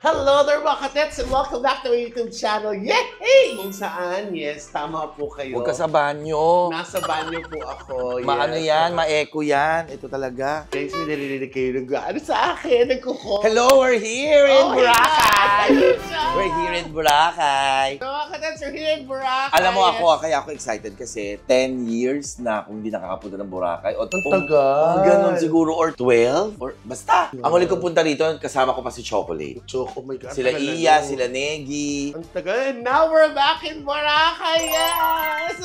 Hello there mga katets and welcome back to my YouTube channel. Yay! Kung saan, yes, tama po kayo. Huwag ka sa banyo. Nasa banyo po ako. Yes. Maano yan? Ma-echo yan. Ito talaga. Guys, may narinig kayo ano sa akin, nagkuko. Hello, we're here in Boracay. God. We're here in Boracay. So, mga katets, we're here in Boracay. Alam mo ako, kaya ako excited kasi 10 years na akong hindi nakakapunta ng Boracay. O, Ang tagal. Ganun siguro, or 12. Or, basta. Ang huli kong punta rito, kasama ko pa si Chocolate. Oh my God. Sila Iya, sila Negi. Ang tagal. And now we're back in Boracay. Yes!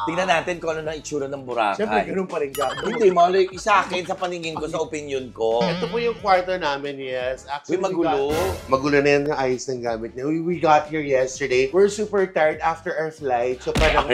Tingnan natin kung ano na itsura ng Boracay. Siyempre, ganun pa rin gagawin. Hindi, mali. Sa akin, sa paningin ko, sa opinion ko. Ito po yung kwarto namin, yes. Actually, Uy, magulo. Magulo na yan ang ayos ng gamit niya. We got here yesterday. We're super tired after our flight. So parang...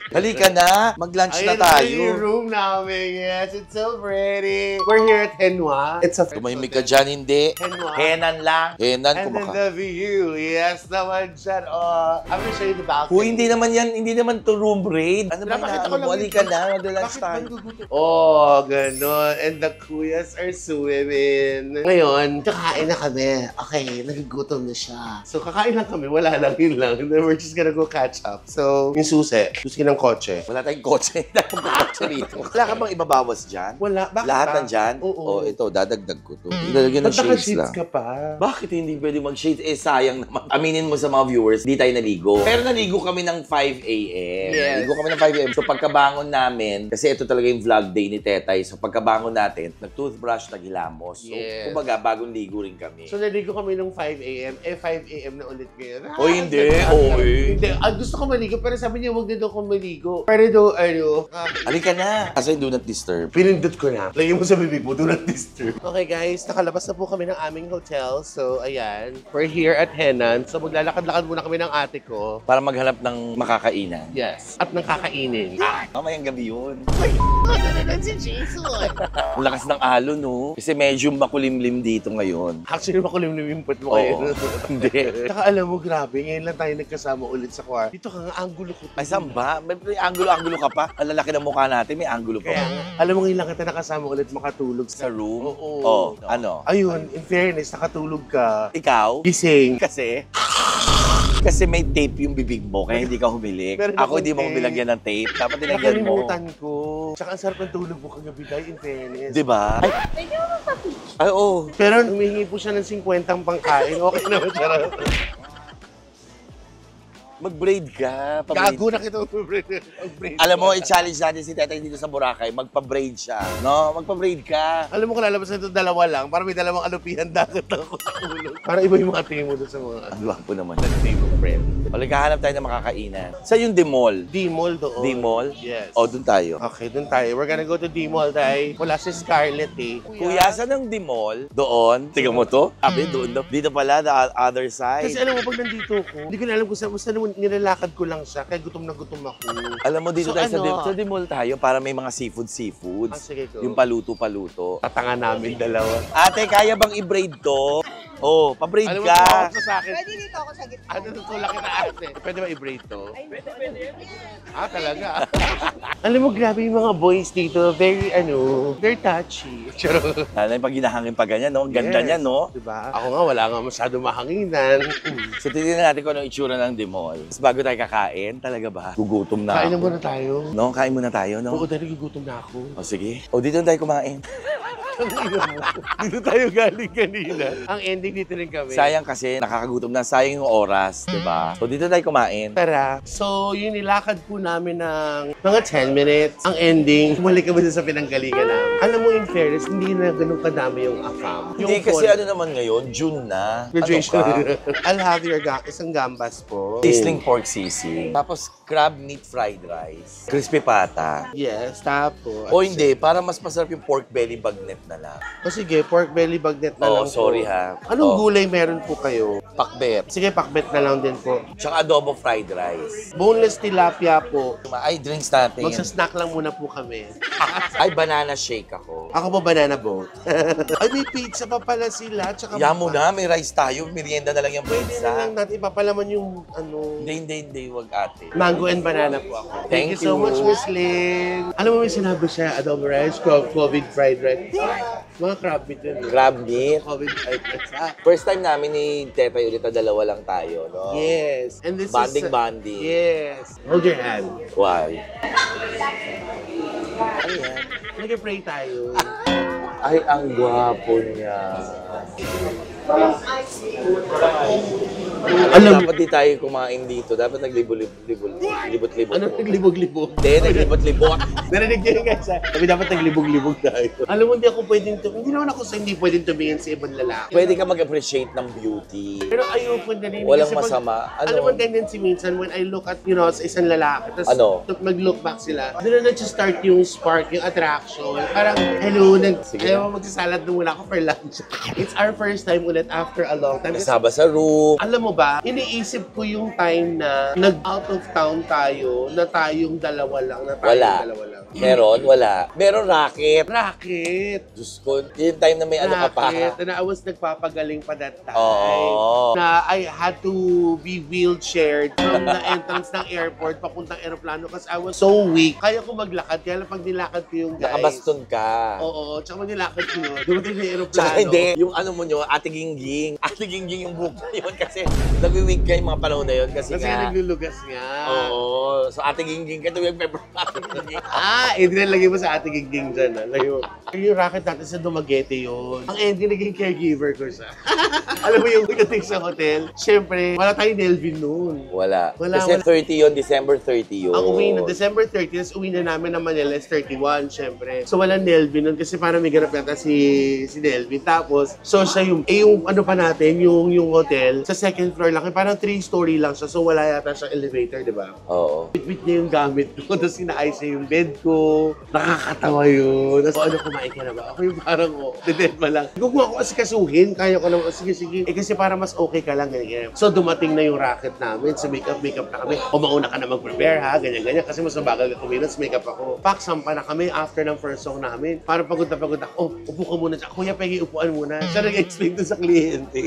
Halika na. Mag-lunch na tayo. Ayun yung room namin, yes. It's so pretty. We're here at Henwa. It's a... Tumahimik ka dyan, hindi. Henwa. Henan lang. Henan, And then kumaka. the view. Yes naman dyan. Oh, I'm gonna show you the balcony. Kung hindi naman yan, hindi naman to room raid. Ano ba Napakita ko yung lang halika na, mag-lunch Bakit tayo. magugutom? Oh, ganon. And the kuyas are swimming. Ngayon, kakain na kami. Okay, nagugutom na siya. So, kakain lang kami. Wala lang, yun lang. And then we're just gonna go catch up. So, yung susi. Susi ng kotse. Wala tayong kotse. Wala tayong kotse rito. Wala ka bang ibabawas dyan? Wala. Bakit Lahat ba? nandyan? Oo. Oh, ito, dadagdag ko to. Lalagyan ng Ba't shades naka-shades lang. ka pa? Bakit hindi pwede mag-shades? Eh, sayang naman. Aminin mo sa mga viewers, di tayo naligo. Pero naligo kami ng 5 a.m. Yes. Naligo kami ng 5 a.m. So, pagkabangon namin, kasi ito talaga yung vlog day ni Tetay. So, pagkabangon natin, nag-toothbrush, naghilamos. So, Yes. kumbaga, bagong ligo rin kami. So, naligo kami nung 5 a.m. Eh, 5 a.m. na ulit ngayon. O, hindi. O, eh. Hindi. Gusto ko maligo, pero sabi niya, huwag na daw akong maligo. Pero daw, Halika na. Kasi do not disturb. pinindot ko na. Lagyan mo sa bibig mo, do not disturb. Okay guys, nakalabas na po kami ng aming hotel. So, ayan. We're here at Henan. So, maglalakad-lakad muna kami ng ate ko. Para maghanap ng makakainan. Yes. At ng kakainin. Mamayang gabi yun. Ano si Jason? Ang lakas ng alon, no? Kasi medyo makulimlim dito ngayon. Actually, makulimlim yung put mo Oo. kayo. Hindi. Tsaka alam mo, grabe. Ngayon lang tayo nagkasama ulit sa kwarto. Dito ka nga, angulo ko. Ay, saan ba? May angulo-angulo ka pa? Ang lalaki ng mukha natin, may angulo pa. Kaya, alam mo, ngayon lang kita nakasama ulit makatulog Sa room? Oo. Oh, ano? Ayun, in fairness, nakatulog ka. Ikaw? Gising. Kasi may tape yung bibig mo, kaya hindi ka humilik. Meron Ako akong hindi mo tape. humilagyan ng tape. Dapat nilagyan mo. Nakalimutan ko. Tsaka ang sarap ng tulog mo kagabi tayo, in fairness. Di ba? Ay, oo. Pero humihingi po siya ng 50 ang pangkain. Okay naman siya. Mag-braid ka. Gago na kita mag-braid. Alam mo, i-challenge natin si Tetay dito sa Boracay. Magpa-braid siya. No? Magpa-braid ka. Alam mo kung lalabas na ito, dalawa lang. Para may dalawang alupihan dagat ako sa ulo. Para iba yung mga tingin mo doon sa mga Ang gwapo naman. table friend. O, naghahanap tayo ng makakainan. Sa yung D-Mall. D-Mall doon. D-Mall? Yes. O, dun tayo. Okay, doon tayo. We're gonna go to D-Mall tayo. Wala si Scarlett eh. Kuya, saan ang D-Mall? Doon. Tingnan mo to. Sabi, doon. Dito pala, the other side. Kasi alam mo, pag nandito ko, hindi ko na alam kung saan. Basta nilalakad ko lang siya. Kaya gutom na gutom ako. Alam mo, dito So, tayo ano? sa D-Mall tayo para may mga seafoods. Sige ko. Yung paluto-paluto. Tatanga namin dalawa. Ate, kaya bang i-braid to? Oh, pa-braid Alam mo, ka. tumawag ka sa akin. Pwede dito ako sa gitna. Ano tutulak kita ate? Pwede ba i-braid to? Pwede. Ah, talaga? Alam mo, grabe yung mga boys dito. Very touchy. Charot. Lalo yung pag hinahangin pa ganyan, no? Ang ganda Yes. niya, no? Diba? Ako nga, wala nga masyado mahanginan. So, titignan natin kung anong itsura ng D-Mall. Tapos bago tayo kakain, talaga ba? Gugutom na Kain na ako. muna tayo. No? Kain muna tayo, no? Oo, dahil gugutom na ako. O, sige. O, dito na tayo kumain. Dito tayo galing kanina. Ang ending dito rin kami. Sayang kasi, nakakagutom na. Sayang yung oras, di ba? So, dito tayo kumain. Tara. So, yun, nilakad po namin ng mga 10 minutes. Ang ending, bumalik kami sa pinanggalingan namin. Alam mo, in fairness, hindi na ganun kadami yung afam. Hindi kasi ano naman ngayon, June na. Graduation. Ano ka? I'll have your isang gambas po. Sizzling pork sisig. Tapos crab meat fried rice. Crispy pata. Yes, tapos. O hindi, para mas masarap yung pork belly bagnet na lang. O sige, pork belly bagnet na Oh, lang sorry po. ha. Anong Oh. gulay meron po kayo? Pakbet. Sige, pakbet na lang din po. Tsaka adobo fried rice. Boneless tilapia po. Ay, drinks natin. Magsa-snack lang muna po kami. Ay, banana shake ako. Ako po banana boat. Ay, may pizza pa pala sila. Tsaka Kaya mo na, may rice tayo. Merienda na lang yung Pwede na pizza. lang natin ipapalaman yung ano. Hindi, wag ate. Mango and banana po ako. Thank you so you. much, Miss Lynn. Alam mo, may sinabi siya, adobo rice, COVID fried rice. Mga crab meat yun. Crab meat. COVID type. First time namin ni Tetay ulit na dalawa lang tayo, no? Yes. And this Banding. Yes. Hold your hand. Why? Ano yan? Nag-pray tayo. Ay, ang gwapo niya. Alam dapat di tayo kumain dito. Dapat naglibot-libot. Ano naglibog-libog? Hindi, naglibot-libot. Narinig niyo yung guys, sabi dapat naglibog-libog tayo. Alam mo, hindi naman ako sa hindi pwedeng tumingin sa ibang lalaki. Pwede ka mag-appreciate ng beauty. Pero ayoko na rin. Walang kasi masama. Alam mo, tendency minsan when I look at, sa isang lalaki, tapos mag-look back sila, doon na nag-start yung spark, yung attraction. Parang, hello, ayaw mo magsasalad na muna ako for lunch. It's our first time ulit after a long time. Kasaba sa room. Alam mo ba, iniisip ko yung time na nag-out of town tayo, na tayong dalawa lang, dalawa lang. Meron? Wala. Meron racket. Racket. Diyos ko, yung time na may ano ka pa. Racket. Na I was nagpapagaling pa that time. Oo. Na I had to be wheelchaired from the entrance ng airport papuntang aeroplano kasi I was so weak. Kaya ko maglakad. Kaya lang pag nilakad ko yung guys. Nakabaston ka. Oo. Tsaka pag nilakad ko yun, dumating na yung aeroplano. Tsaka hindi. Yung ano mo nyo, Ate Gingging. Ate Gingging yung book na yun kasi nag-week ka yung mga panahon na yun kasi nga. naglulugas nga. Oo. So Ate Gingging ka, tuwing pepper Ate Gingging. Nilagay mo sa Ate Gingging dyan. Yung racket natin sa Dumaguete yun. Ang ending naging caregiver ko siya. Alam mo yung pagdating sa hotel, syempre, wala tayong Nelvin noon. Wala. Kasi 30 yun, December 30 yun. Ang uwi na, December 30, tapos uwi na namin ng Manila is 31, syempre. So walang Nelvin nun kasi parang may ganap yata si Nelvin. Tapos, so siya yung ano pa natin, yung hotel, sa second floor lang, parang 3-story lang siya. So wala yata siyang elevator, di ba? Oo. Bit-bit niya yung gamit ko, tapos inaayos niya yung bed ko. Nakakatawa yun. Tapos ano, kumain ka na ba? Ako yung parang, dead pa lang. Kung ako asikasuhin, kaya ko naman, sige. Kasi para mas okay ka lang, ganyan. So dumating na yung racket namin. So makeup na kami. O mauna ka na mag-prepare ha, ganyan. Kasi mas mabagal ka kumilos, makeup ako. Paksampa na kami after ng first song namin. Parang pagod ako. Upo ka muna siya. Kuya, pegi upuan muna. Siya nag-explain doon sa kliyente.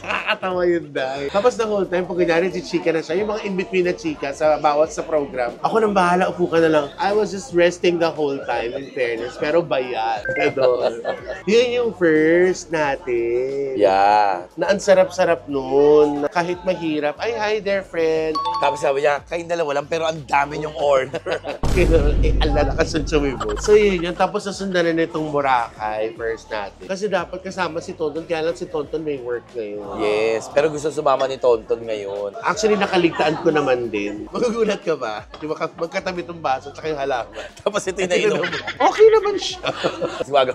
Nakakatawa yun, dahil. Tapos the whole time, pag kunyari si chika na siya, yung mga in-between na chika sa bawat sa program, ako nang bahala, upo ka na lang. I was just resting the whole time, in fairness. Pero bayad. Yun yung first natin. Yeah. Na ang sarap-sarap nun. Kahit mahirap. Ay, hi there, friend. Tapos sabi niya, kayong dalawa lang, pero ang dami yung order. Alalakas ang sumibo. So yun yun. Tapos nasundan na itong Boracay, first natin. Kasi dapat kasama si Tonton, kaya lang si Tonton may work ngayon. Yes, pero gusto sumama ni Tonton ngayon. Actually, nakaligtaan ko naman din. Magugulat ka ba? Di ba magkatabi itong baso at yung halaman? Tapos ito yung nainom. Okay naman siya. Tapos bago,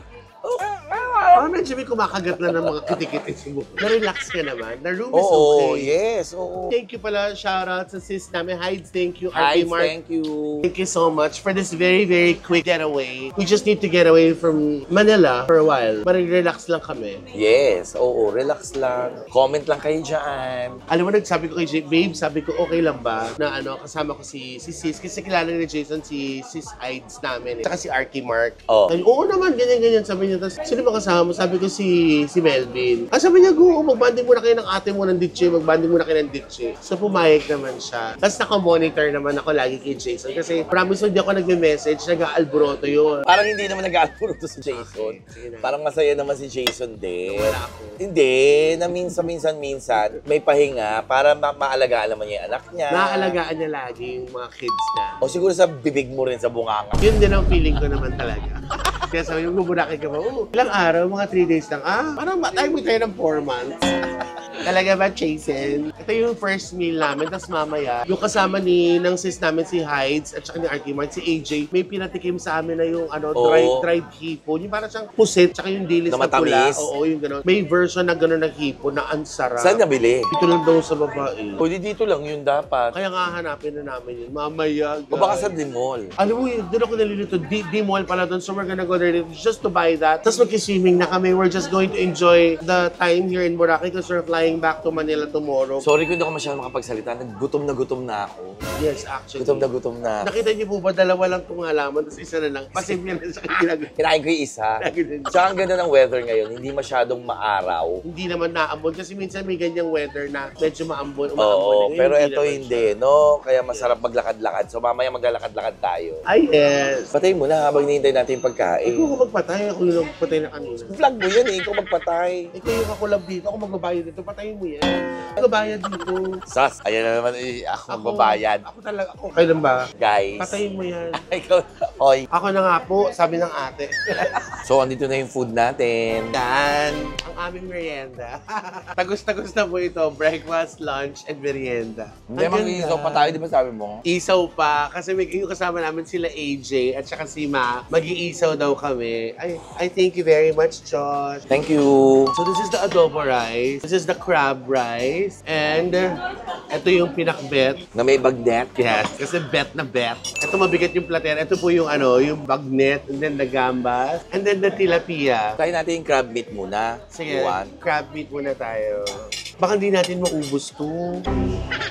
Medyo may kumakagat na ng mga kitikiti sa buko. Na-relax ka naman. The room is oo, okay. yes, oo. Thank you pala. Shoutout sa sis namin. Hides, thank you. Hi, RK Mark. thank you. Thank you so much for this very, very quick getaway. We just need to get away from Manila for a while. Mag-relax lang kami. Yes, oo, relax lang. Comment lang kayo dyan. Alam mo, nagsabi ko kay Babe, sabi ko, okay lang ba na kasama ko si Sis? Kasi kilala ni Jason si Sis Hides namin. Saka si RK Mark. Oh. Sabi, oo naman, ganyan. Sabi niya, tapos sino ba kasama? Sabi ko si Melvin. Sabi niya, go, magbanding muna kayo ng ate mo ng Ditche. Magbanding muna kayo ng Ditche. So pumayag naman siya. Tapos naka-monitor naman ako lagi kay Jason. Kasi promise hindi ako nagme-message, nag-aalboroto yun. Parang hindi naman nag-aalpuro to si Jason. Okay, parang masaya naman si Jason din. Wala ako. Hindi, na minsan may pahinga para maalagaan naman niya yung anak niya. Naaalagaan niya lagi yung mga kids na. O siguro sa bibig mo rin sa bunganga. Yun din ang feeling ko naman talaga. Kaya sabi yung buburakin ka ba, ilang araw, mga 3 days lang. Parang tayo mo tayo ng 4 months. Talaga ba, Jason? Ito yung first meal namin, tapos mamaya, yung kasama ng sis namin si Hides at saka ni RK Mark, si AJ, may pinatikim sa amin na yung dried hipon. Yung parang siyang pusit, tsaka yung dilis na pula. Oo, yung gano'n. May version na gano'n ng hipon na ang sarap. Saan nabili? Dito lang daw sa babae. O dito lang yun dapat. Kaya nga hanapin na namin yun. Mamaya, guys. O baka sa Dimol. Alam mo, doon ako nalilito. D-Mall pala doon. So we're gonna go there just to buy that. Tapos mag-swimming na kami. We're just going to enjoy the time here in Boracay because we're flying flying back to Manila tomorrow. Sorry kung hindi ako masyadong makapagsalita. Gutom na ako. Yes, actually. Gutom na. Nakita niyo po ba, dalawa lang itong halaman, tapos isa na lang. Pasimple na siya ginagawa. Kinain ko yung isa. Tsaka ang ganda ng weather ngayon, hindi masyadong maaraw. Hindi naman naambon kasi minsan may ganyang weather na medyo maambon. Oo, Ngayon, pero ito naman hindi, siya. no? Kaya masarap maglakad-lakad. So mamaya maglalakad-lakad tayo. Ay, yes. Patay mo na habang hinihintay natin yung pagkain. Ikaw ko magpatay, ako yung magpatay na kanina. Vlog mo yan eh, ikaw magpatay. Ikaw yung kakulab dito, ako magbabayad dito, patayin mo yan. Magbabayad dito. Sas, ayan na naman ako magbabayad. Ako talaga, ako. Kailan ba? Guys. Patayin mo yan. Ikaw, hoy. Ako na nga po, sabi ng ate. So, andito na yung food natin. Yan, ang aming merienda. Tagus-tagus na po ito, breakfast, lunch, and merienda. Hindi, Ang ganda. mag-isaw pa tayo, di ba sabi mo? Isaw pa, kasi may yung kasama namin sila AJ at saka si Ma. Mag-iisaw daw kami. I thank you very much, Josh. Thank you. So this is the adobo rice. This is the crab rice. And ito yung pinakbet. Na may bagnet. Yes, kasi bet na bet. Ito mabigat yung plater. Ito po yung yung bagnet, and then the gambas, and then the tilapia. Try natin yung crab meat muna. Sige, Iwan. crab meat muna tayo. Baka hindi natin maubos to.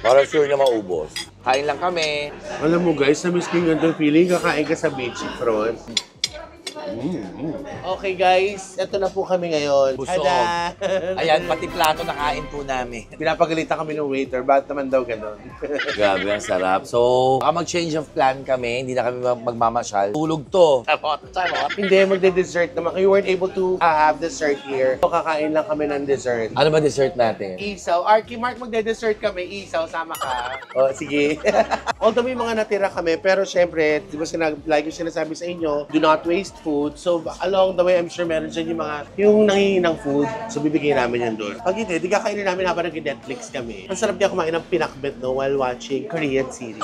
Para sure na maubos. Kain lang kami. Alam mo guys, na-miss ko yung ganitong feeling. Kakain ka sa beach front. Okay guys, eto na po kami ngayon. Busog. Tada! Ayan, pati plato nakain po namin. Pinapagalitan kami ng waiter. Bakit naman daw ganon? Grabe, ang sarap. So, baka mag-change of plan kami. Hindi na kami magmamasyal. Tulog to. Sarap. Hindi, magde-dessert naman. You weren't able to have dessert here. So, kakain lang kami ng dessert. Ano ba dessert natin? Isaw. Arky Mark, magde-dessert kami. Isaw, sama ka. O, sige. Although may mga natira kami, pero syempre, di ba like yung sinasabi sa inyo, do not waste food. So, along the way, I'm sure meron dyan yung nangihingi ng food. So, bibigyan namin yan doon. Pag hindi, di kakainin namin habang nag-Netflix kami. Ang sarap niya kumain ng pinakbet, no, while watching Korean series.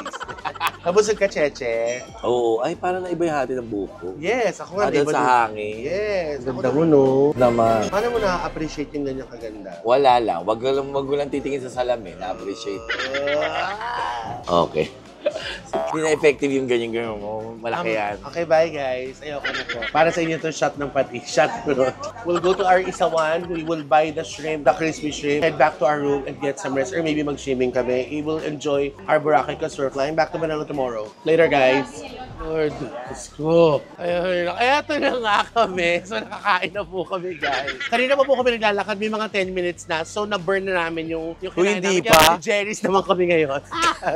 Kabusog ka, Cheche. Oo. Ay, parang naiba yung hati ng buko. Yes, ako nga. Doon diba, sa hangin. Yes, ganda mo, no? Naman. Paano mo na-appreciate yung ganyang kaganda? Wala lang. Wag mo lang titingin sa salamin. Na-appreciate. Okay. Hindi na effective yung ganyan-ganyan mo. Malaki yan. Okay, bye guys. Ayoko na po. Para sa inyo to shot ng pati. Shot ko. We'll go to our isawan. We will buy the shrimp, the crispy shrimp, head back to our room and get some rest. Or maybe mag-swimming kami. We will enjoy our Boracay because we're flying back to Manila tomorrow. Later, guys. Lord, Diyos ko. Ayun, eto na nga kami. So, nakakain na po kami, guys. Kanina pa po kami naglalakad. May mga 10 minutes na. So, na-burn na namin yung kinain hindi namin. pa. Kaya Jerry's naman kami ngayon.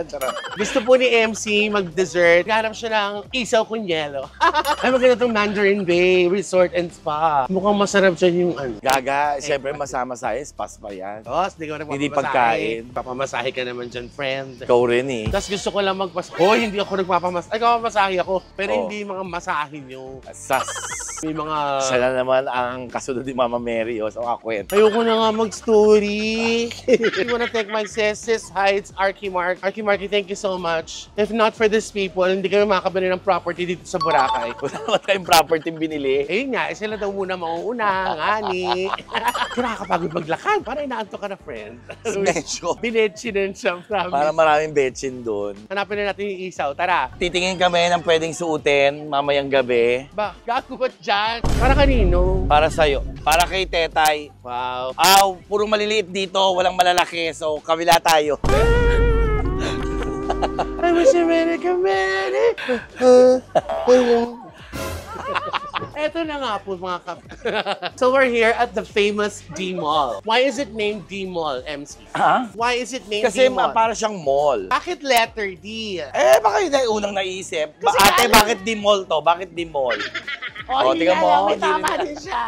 Charot. Gusto po ni MC mag-dessert. Ganap siya ng isaw kunyelo. Ay, maganda itong Mandarin Bay Resort and Spa. Mukhang masarap siya yung Gaga, siyempre masama sa spas pa yan. Tos, di ko na Hindi pagkain. Papamasahe ka naman dyan, friend. Ikaw rin eh. Tapos gusto ko lang magpasahe. Hoy, hindi ako nagpapamasahe. Ay, kapamasahe ako. Pero Oh. hindi mga masahe nyo. Sas. May mga... Siya na naman ang kasunod ni Mama Mary o sa mga kwento. Ayoko na nga mag-story. I wanna thank my sis, Heights, Arky Mark. Arky Marky, thank you so much. If not for these people, hindi kami makakabili ng property dito sa Boracay. Wala naman tayong property binili. Ayun nga, sila daw muna mauuna, ngani. Nakakapagod maglakad. Para inaanto ka na, friend. Medyo. Binetsi din siya, promise. Para maraming betchin doon. Hanapin na natin yung isaw. Tara. Titingin kami ng pwedeng suotin mamayang gabi. Ba, gago ba dyan? Para kanino? Para sa'yo. Para kay Tetay. Wow. Puro maliliit dito, walang malalaki. So, kabila tayo. I wish I made it, Mary. Eto na nga po mga kap. So we're here at the famous D-Mall. Why is it named D-Mall, MC? Ha? Why is it named Kasi D-Mall? para siyang mall. Bakit letter D? Baka yun na yung unang naisip. Kasi Ate, alam- bakit di mall to? Bakit di mall? Oh, tingnan mo. May tama din siya.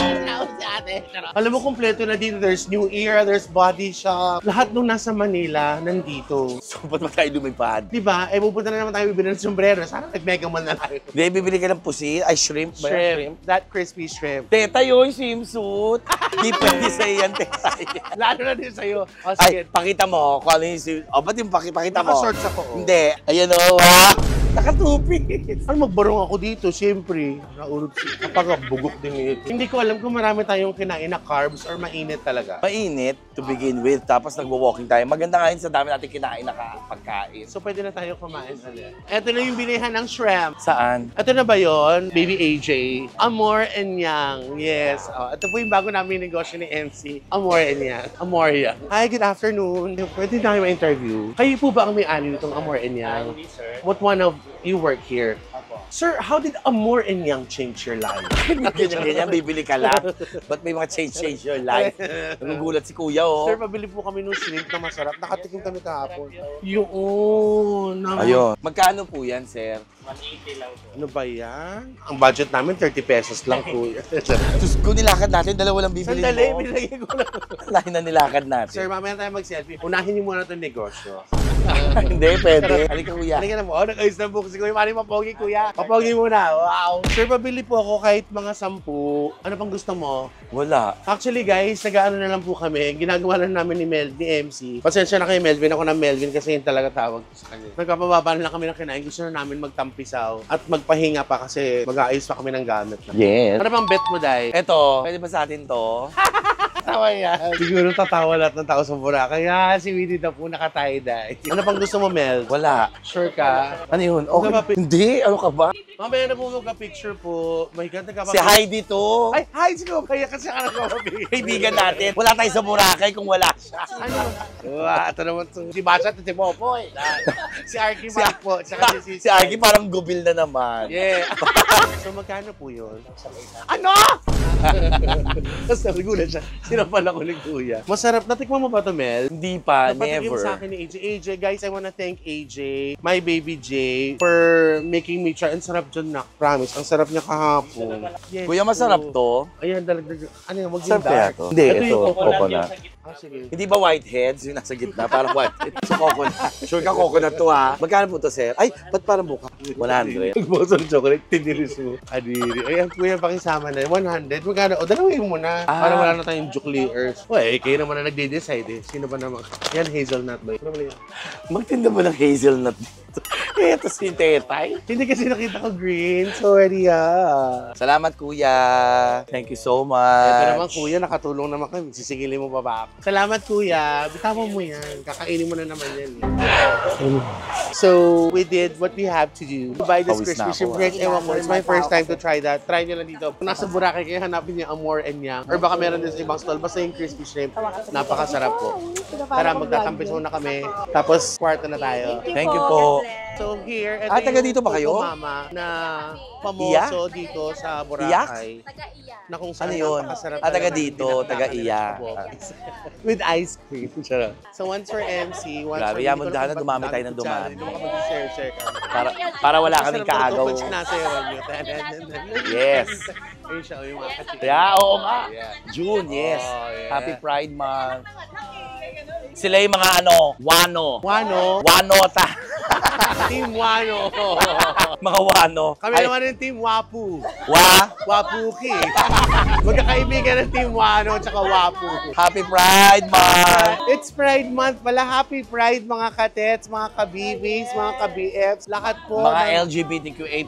Alam mo, kompleto na dito. There's New Era, there's Body Shop. Lahat nung nasa Manila, nandito. So, ba't ba tayo lumipad? Diba? Pupunta na naman tayo bibili ng sombrero. Sana nag-mega mall na tayo. Hindi, bibili ka ng pusit. Ay, shrimp ba yan? Shrimp. That crispy shrimp. Teta yun, swimsuit. Di pwede sa'yo yan, teta. Lalo na din sa'yo. O, Ay, sige. pakita mo kung ano yung swimsuit. O, ba't yung pakita mo? Naka-shorts ako. Hindi. Ayan o, ha? Naka-two-piece. Ano magbarong ako dito, siyempre. Naulog kapag bugok din ito. Hindi ko alam kung marami tayong kinain na carbs or mainit talaga. Mainit to begin with, tapos nagwo-walking tayo. Maganda nga yun sa dami natin kinain na pagkain. So pwede na tayo kumain ulit. Ito na yung bilihan ng shrimp. Saan? Ito na ba yon, Baby AJ? Amor and Yang. Yes. Oh, ito po yung bago namin negosyo ni MC. Amor and Yang. Amoria. Hi, good afternoon. Pwede na kayo ma-interview. Kayo po ba ang may-ani nitong Amor and Yang? What one of you work here? Sir, how did Amor and Yang change your life? Ganyan, bibili ka lang. Ba't may mga change your life? Nagugulat si kuya, oh. Sir, pabili po kami ng shrimp na masarap. Nakatikim kami kahapon. Yun. Ayun. Magkano po yan, sir? 180 lang po. Ano ba yan? Ang budget namin, 30 pesos lang po. Diyos ko, nilakad natin. Dalawa lang bibili Sandali, mo. binigay ko lang. Lahin na nilakad natin. Sir, mamaya tayo mag-selfie. Unahin niyo muna itong negosyo. Hindi, pwede. Halika, kuya. Halika na po. Oh, nag-ayos na po kasi kuya. Mali mapogi, kuya. Papogi muna. Wow. Sir, pabili po ako kahit mga 10. Ano pang gusto mo? Wala. Actually, guys, nag-ano na lang po kami. Ginagawa na namin ni MC. Pasensya na kay Melvin. Ako na Melvin kasi yun talaga tawag ko sa kanya. Nagpapababa na lang kami ng kinain. Gusto na namin magtampisaw. At magpahinga pa kasi mag-aayos pa kami ng gamit. Yes. Ano pang bet mo, Day? Eto, pwede ba sa atin to? Tawa yan. Siguro tatawa lahat ng tao sa Boracay. Kaya si Winnie na po naka-tie-dye. Ano pang gusto mo, Mel? Wala. Sure ka? Ano yun? Okay. Hindi, ano ka ba? Mamaya na po magka-picture po. My God, Si Heidi to. Ay, hi! Sige, kaya kasi ka nagpapabigay. Kaibigan natin. Wala tayo sa Boracay kung wala siya. Ano? Ito naman to. Si Basha at si Popoy. Si Arky Mark po. Tsaka si Si Arky parang gubil na naman. Yeah. So, magkano po yun? Ano? Tapos nagulat siya. Sinampal ako ni Kuya. Masarap. Natikman mo ba ito, Mel? Hindi pa, Napatikim never. sa akin ni AJ. AJ, guys, I wanna thank AJ, my baby J, for making me try. Ang sarap dyan na. Promise. Ang sarap niya kahapon. Yes, Kuya, masarap po. to. Ayan, dalagdag. Ano yung mag-yung Sarap kaya dark? to? Hindi, ito. yung Coconut. Ah, sige. Hindi ba whiteheads yung nasa gitna? Parang whitehead. So, coconut. Sure ka coconut to, ha? Magkano po to, sir? Ay, ba't parang buka? 100. Nagboso ng chocolate, tiniris mo. Adiri. Ayan, kuya, pakisama na. 100. Magkano? O, dalawin mo na. Ah. Para wala na tayong jukliers. O, kayo naman na nagde-decide eh. Sino ba naman? Yan, hazelnut ba? Ano ba yan? Magtinda mo ng hazelnut dito. Kaya ito si Tetay. Hindi kasi nakita ko green. Sorry Salamat, kuya. Thank you so much. Ito naman, kuya, nakatulong naman kami. Sisigilin mo pa ba ako? Salamat, kuya. Bitawan mo yan. Kakainin mo na naman yan. So, we did what we have to do. Buy this Pawis na crispy shrimp ako, bread. Ewan ko, it's my first time to try that. Try nyo lang dito. Kung nasa Boracay kayo, hanapin niyo Amor and Yang. Or baka meron din sa ibang stall. Basta yung crispy shrimp. Napakasarap po. Tara, magtatampis muna kami. Tapos, kwarto na tayo. Thank you po. So here, ito taga yung dito ba kayo? Coco Mama na pamoso dito sa Boracay. Na kung saan Ano yun? napakasarap Taga talaga dito, pinakalakan taga nila Iya. sa Bopis. With ice cream. Charot. So once for MC, once Grabe, for... yaman dahan na dumami tayo ng dumami. Hindi ko share ka. Para wala kaming kaagaw. Masarap na nasa yawan nyo. Yes. Ayun siya, yung mga kachika. Yeah, oo nga. Yeah. June, yes. Oh, yeah. Happy Pride Month. Sila yung mga ano, wano. Wano. Wanota. Team Wano. Mga wano. Kami Ay, naman yung Team Wapu. wa. Wapuki. Magkakaibigan ng Team Wano at Wapu. Happy Pride Month. It's Pride Month pala. Happy Pride mga katets, mga kabibis, mga ka-BFs. Lahat po. Mga ng- LGBTQA+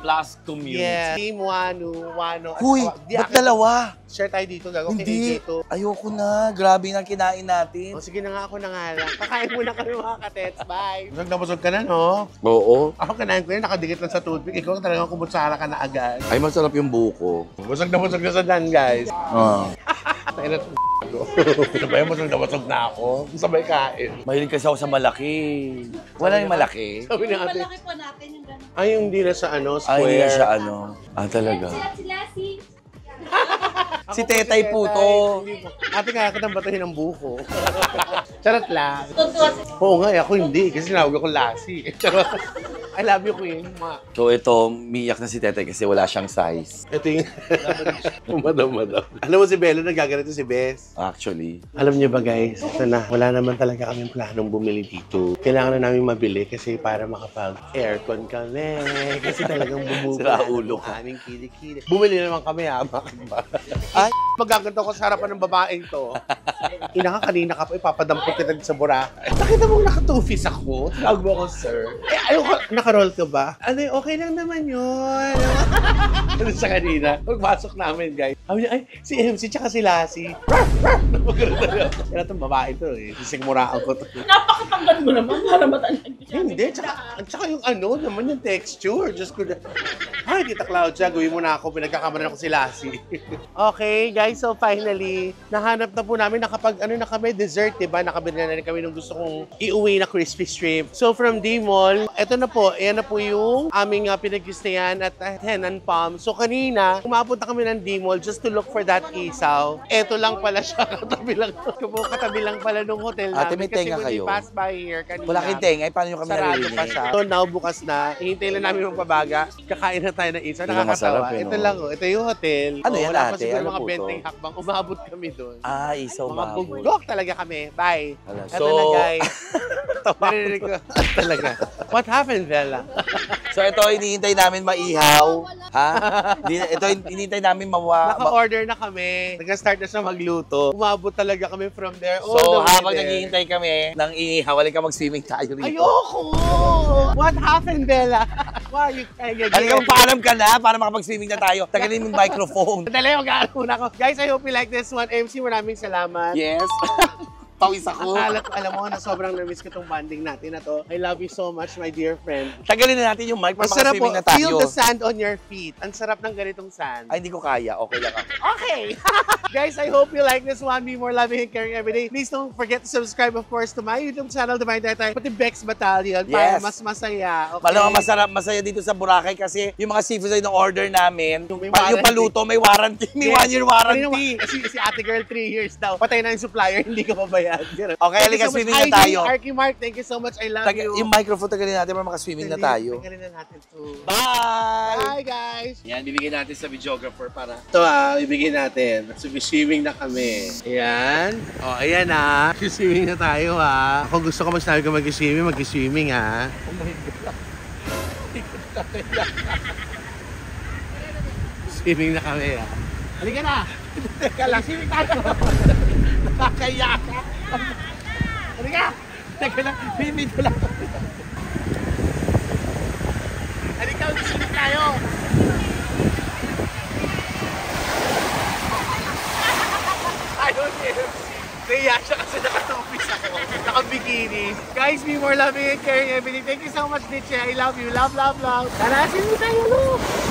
community. Yeah. Team Wano. at Huy, Di- ba't dalawa? Share tayo dito. Gagawin Hindi. dito. Ayoko na. Grabe na kinain natin. O sige na nga, ako na nga lang. Kakain muna kami mga katets. Bye. Busog na busog ka na, no? Oo. Ako kanain ko yun, nakadikit lang sa toothpick. Ikaw talagang kumutsara ka na agad. Ay, masarap yung buko. Busog na sa dan, guys. Ah. Tayo na sabay, busog na ako. Sabay kain. Mahilig kasi ako sa malaki. Wala yung malaki. Sabi ni ate, Malaki po natin yung gano'n. ay yung hindi na sa ano, Ay, square. hindi na siya ano. Ah, talaga. Sila si... Si Tetay po to. Hindi po. Ate kaya ka nang batuhin ng buko. Charot lang. Tuntua si... Oo nga, ako hindi. Kasi tinawag ako Lassie. Charot. I love you, Queen. So ito, miyak na si Tetay kasi wala siyang size. Ito yung... madam. Alam mo si Bella, nagaganito si Bess. Actually. Alam niyo ba guys, ito na, wala naman talaga kaming planong bumili dito. Kailangan na namin mabili kasi para makapag-aircon kami. Kasi talagang bumubuo. Sira ulo ko. Aming kilikili. Bumili naman kami ha, bakit ba? Ay, Magaganto ko sa harapan ng babaeng to. Ina ka, kanina ka pa, ipapadampot kita sa Boracay. Nakita mo naka-two-piece ako? Tawag mo ako, sir. Eh, ayoko, nakaroll ka ba? Ano, okay lang naman yun. Ano sa kanina? Pagpasok namin, guys. Sabi niya, ay, si MC tsaka si Lassie. Kaya itong babae to eh. Sisigmuraan ko to. Napakatanggal mo naman para matanggal ko siya. Hindi, tsaka yung ano naman yung texture. Just ko na, ay, Tita Claudia, gawin mo na ako. Pinagkakamaran ako si Lassie. Okay, guys, so finally, nahanap na po namin, ano na kami, dessert, diba? Nakabili na rin kami nung gusto kong iuwi na crispy shrimp. So from D-Mall, eto na po, ayan na po yung aming pinag-stayan at Henan Palm. So kanina, umabot na kami ng D-Mall just to look for that isaw. Eto lang pala siya, katabi lang pala nung hotel namin. Ate, may tenga kasi kayo? when we passed by here kanina, Wala kayong tenga, paano nyo kami sarado naririnig? pa siya. So now, bukas na. Hihintay lang namin magpabaga. Kakain na tayo ng isaw. Hindi na masarap Nakakatawa. yun, Ito oh. lang, oh. Ito yung hotel. Ano Oh, yan, wala pa ate? siguro Ano mga po to? 20 hakbang. Umabot kami doon. Ah, isaw Mga baboy. bugok talaga kami. Bye. Hala, Ito so- na, guys. Narinig ko. Talaga. What happened, Bella? So ito, hinihintay namin maihaw. Ha? Ito, hinihintay namin Naka-order na kami. Nag-start na siya magluto. Umabot talaga kami from there. all the So, way habang there. naghihintay kami ng iihaw, halika mag-swimming tayo rito. Ayoko! What happened, Bella? Why are you crying again? Halika, magpaalam ka na para makapag-swimming na tayo. Tagalin mo yung microphone. Dali, mag-aaral muna ako. Guys, I hope you like this one. MC, maraming salamat. Yes. Pawis ako. Alam mo na sobrang na-miss ko tong bonding natin na to. I love you so much, my dear friend. Tagalin na natin yung mic para Ang sarap po. makaswimming na tayo. Feel the sand on your feet. Ang sarap ng ganitong sand. Ay, hindi ko kaya. Okay lang ako. Okay! Guys, I hope you like this one. Be more loving and caring every day. Please don't forget to subscribe, of course, to my YouTube channel, Divine Taytay, pati Bex Battalion, para Yes. mas masaya. Okay? Malamang masaya dito sa Boracay kasi yung mga seafoods ay order namin. May Yung warranty. paluto, may warranty. May 1 year warranty. Kasi si ate girl, 3 years daw. Patay na yung supplier, hindi ko mabayad. Ganun. Okay, Thank you halika, so much, swimming na Heidi, tayo. Arky Mark, thank you so much. I love you. Yung microphone, tagalin natin para makaswimming na tayo. Tagalin na natin to. Bye! Bye, guys! Yan, bibigyan natin sa videographer para... Ito ibigay natin. Swimming na kami. Ayan. O, ayan swimming na tayo Kung gusto ko magsabi ko mag-swimming Swimming na kami Halika na! Teka lang, swimming tayo! Nakakaya ka! Halika! Teka lang, swimming ko lang. Halika, swimming tayo! Ayun, Kaya siya kasi nakatupis ako. Naka-bikini. Guys, be more loving and caring everything. Thank you so much, Nietzsche. I love you. Love, love, love. Tara, swimming tayo, look!